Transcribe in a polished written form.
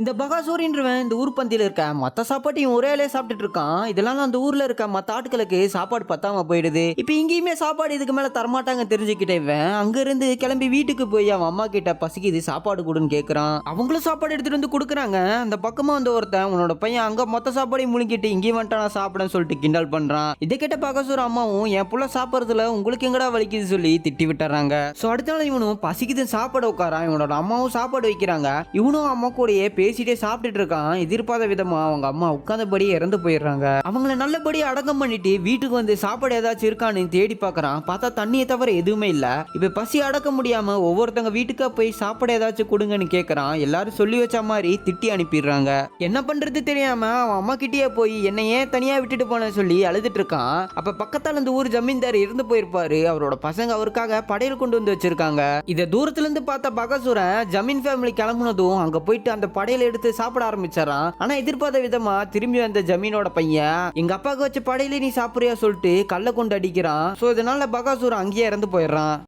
இந்த பகாசூரின்றவன் இந்த ஊர் பந்தியில இருக்க மத்த சாப்பாட்டையும் ஒரே ஆளே சாப்பிட்டுட்டு இருக்கான். இதெல்லாம் அந்த ஊர்ல இருக்க மத்த ஆட்களுக்கு சாப்பாடு பத்தாம போயிடுது. இப்ப இங்கேயுமே சாப்பாடு இதுக்கு மேல தரமாட்டாங்க தெரிஞ்சுக்கிட்டே இவன் அங்க இருந்து கிளம்பி வீட்டுக்கு போய் அவன் அம்மா கிட்ட பசிக்குது சாப்பாடு கொடுன்னு கேக்குறான். அவங்களும் சாப்பாடு எடுத்துட்டு வந்து கொடுக்குறாங்க. அந்த பக்கமா வந்து ஒருத்தன் உன்னோட பையன் அங்க மொத்த சாப்பாடையும் முழுங்கிட்டு இங்கேயும் வந்துட்டானா சாப்பிடன்னு சொல்லிட்டு கிண்டல் பண்றான். இதை கேட்ட பகாசூர் அம்மாவும் என் புள்ள சாப்பிடுறதுல உங்களுக்கு எங்கடா வலிக்குது சொல்லி திட்டி விட்டுறாங்க. சோ அடுத்த நாள் இவனும் பசிக்குது சாப்பாடு உட்காரான். இவனோட அம்மாவும் சாப்பாடு வைக்கிறாங்க. இவனும் அம்மா கூடயே பேசிட்டே சாப்பிட்டுட்டு இருக்கான். எதிர்பார்த்த விதமா அவங்க அம்மா உட்கார்ந்தபடி இறந்து போயிடுறாங்க. அவங்கள நல்லபடியா அடக்கம் பண்ணிட்டு வீட்டுக்கு வந்து சாப்பாடு ஏதாச்சும் இருக்கான்னு தேடி பாக்குறான். பார்த்தா தண்ணியை தவிர எதுவுமே இல்ல. இப்ப பசி அடக்க முடியாம ஒவ்வொருத்தங்க வீட்டுக்கா போய் சாப்பாடு ஏதாச்சும் கொடுங்கன்னு கேக்குறான். எல்லாரும் சொல்லி வச்ச மாதிரி திட்டி அனுப்பிடுறாங்க. என்ன பண்றது தெரியாம அவன் அம்மா கிட்டே போய் என்ன ஏன் தனியா விட்டுட்டு போன சொல்லி அழுதுட்டு இருக்கான். அப்ப பக்கத்தால இந்த ஊர் ஜமீன்தார் இருந்து போயிருப்பாரு. அவரோட பசங்க அவருக்காக படையல் கொண்டு வந்து வச்சிருக்காங்க. இத தூரத்துல இருந்து பார்த்த பகாசூரன் ஜமீன் ஃபேமிலி கிளம்புனதும் அங்க போயிட்டு அந்த படையில எடுத்து சாப்பிட ஆரம்பிச்சாராம். ஆனா எதிர்பார்த்த விதமா திரும்பி வந்த ஜமீனோட பையன் எங்க அப்பாவுக்கு வச்ச படையில நீ சாப்பிடுறியா சொல்லிட்டு கல்ல கொண்டு அடிக்கிறான். சோ இதனால பகாசூரன் அங்கேயே இறந்து போயிடுறான்.